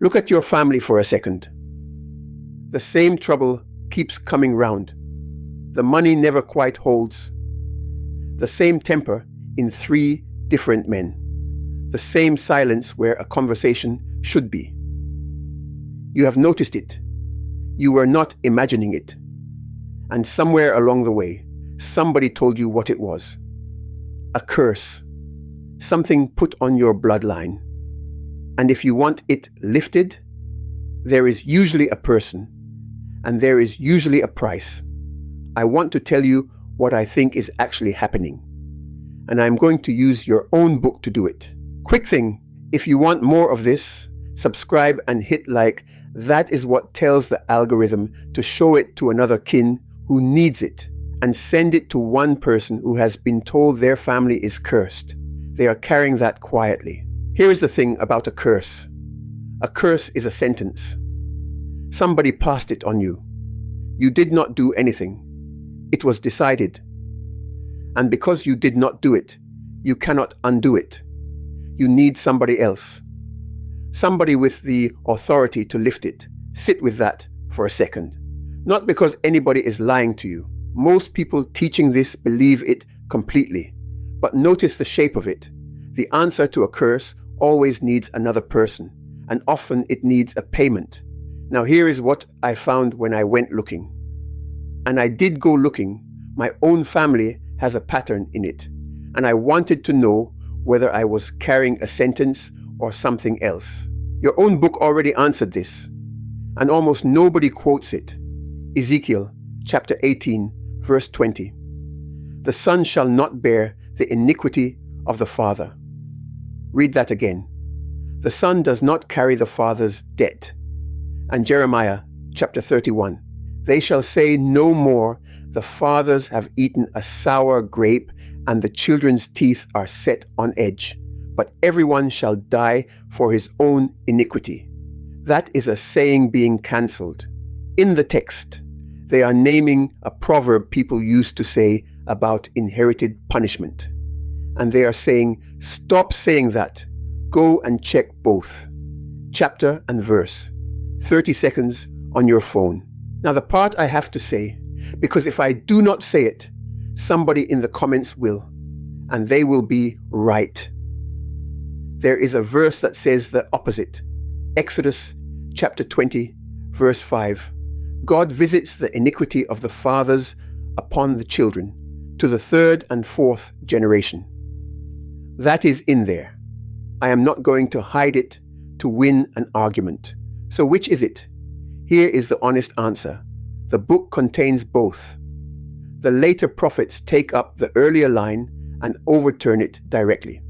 Look at your family for a second. The same trouble keeps coming round. The money never quite holds. The same temper in 3 different men. The same silence where a conversation should be. You have noticed it. You were not imagining it. And somewhere along the way, somebody told you what it was. A curse. Something put on your bloodline. And if you want it lifted, there is usually a person, and there is usually a price. I want to tell you what I think is actually happening. And I'm going to use your own book to do it. Quick thing, if you want more of this, subscribe and hit like. That is what tells the algorithm to show it to another kin who needs it, and send it to one person who has been told their family is cursed. They are carrying that quietly. Here is the thing about a curse. A curse is a sentence. Somebody passed it on you. You did not do anything. It was decided. And because you did not do it, you cannot undo it. You need somebody else. Somebody with the authority to lift it. Sit with that for a second. Not because anybody is lying to you. Most people teaching this believe it completely. But notice the shape of it. The answer to a curse always needs another person, and often it needs a payment. Now here is what I found when I went looking. And I did go looking. My own family has a pattern in it, and I wanted to know whether I was carrying a sentence or something else. Your own book already answered this, and almost nobody quotes it. Ezekiel chapter 18, verse 20. The son shall not bear the iniquity of the father. Read that again. The son does not carry the father's debt. And Jeremiah chapter 31. They shall say no more, the fathers have eaten a sour grape, and the children's teeth are set on edge. But everyone shall die for his own iniquity. That is a saying being cancelled. In the text, they are naming a proverb people used to say about inherited punishment. And they are saying, stop saying that. Go and check both. Chapter and verse. 30 seconds on your phone. Now the part I have to say, because if I do not say it, somebody in the comments will, and they will be right. There is a verse that says the opposite. Exodus chapter 20, verse 5. God visits the iniquity of the fathers upon the children, to the 3rd and 4th generation. That is in there. I am not going to hide it to win an argument. So which is it? Here is the honest answer. The book contains both. The later prophets take up the earlier line and overturn it directly.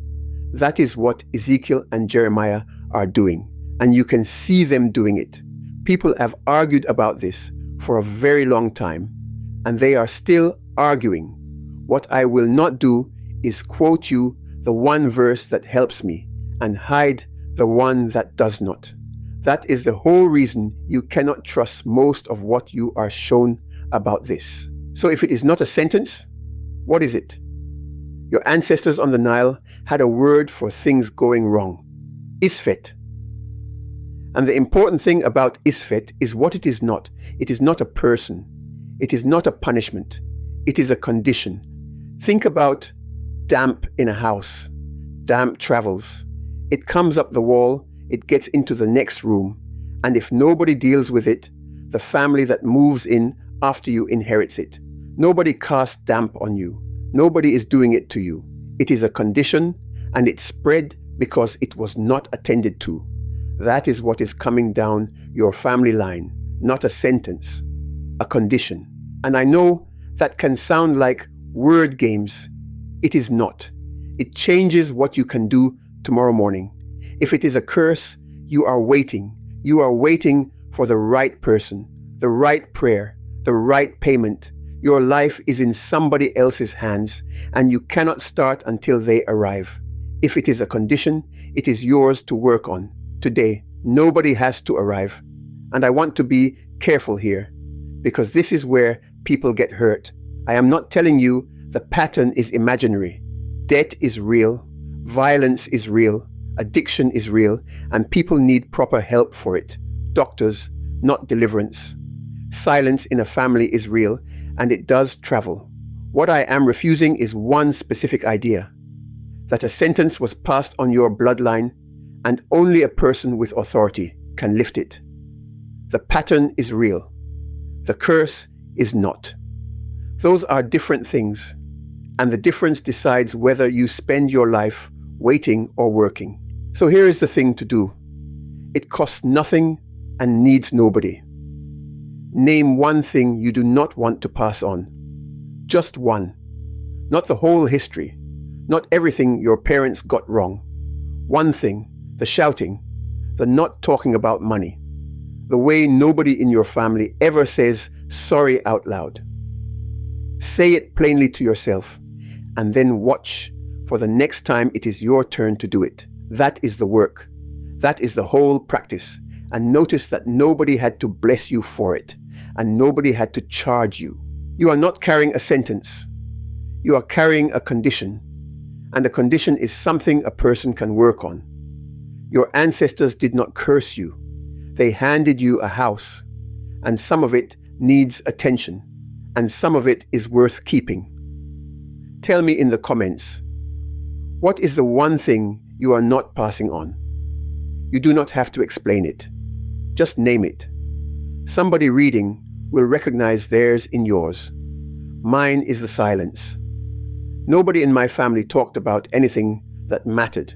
That is what Ezekiel and Jeremiah are doing, and you can see them doing it. People have argued about this for a very long time, and they are still arguing. What I will not do is quote you the one verse that helps me and hide the one that does not. That is the whole reason you cannot trust most of what you are shown about this. So if it is not a sentence, what is it? Your ancestors on the Nile had a word for things going wrong. Isfet. And the important thing about Isfet is what it is not. It is not a person. It is not a punishment. It is a condition. Think about damp in a house. Damp travels. It comes up the wall, it gets into the next room, and if nobody deals with it, the family that moves in after you inherits it. Nobody casts damp on you. Nobody is doing it to you. It is a condition, and it spread because it was not attended to. That is what is coming down your family line, not a sentence, a condition. And I know that can sound like word games. It is not. It changes what you can do tomorrow morning. If it is a curse, you are waiting. You are waiting for the right person, the right prayer, the right payment. Your life is in somebody else's hands, and you cannot start until they arrive. If it is a condition, it is yours to work on. Today, nobody has to arrive. And I want to be careful here, because this is where people get hurt. I am not telling you the pattern is imaginary. Debt is real. Violence is real. Addiction is real, and people need proper help for it. Doctors, not deliverance. Silence in a family is real, and it does travel. What I am refusing is one specific idea: that a sentence was passed on your bloodline, and only a person with authority can lift it. The pattern is real. The curse is not. Those are different things, and the difference decides whether you spend your life waiting or working. So here is the thing to do. It costs nothing and needs nobody. Name one thing you do not want to pass on. Just one. Not the whole history. Not everything your parents got wrong. One thing, the shouting, the not talking about money, the way nobody in your family ever says sorry out loud. Say it plainly to yourself, and then watch for the next time it is your turn to do it. That is the work. That is the whole practice. And notice that nobody had to bless you for it, and nobody had to charge you. You are not carrying a sentence. You are carrying a condition, and a condition is something a person can work on. Your ancestors did not curse you. They handed you a house, and some of it needs attention, and some of it is worth keeping. Tell me in the comments, what is the one thing you are not passing on? You do not have to explain it. Just name it. Somebody reading will recognize theirs in yours. Mine is the silence. Nobody in my family talked about anything that mattered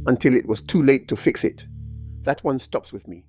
until it was too late to fix it. That one stops with me.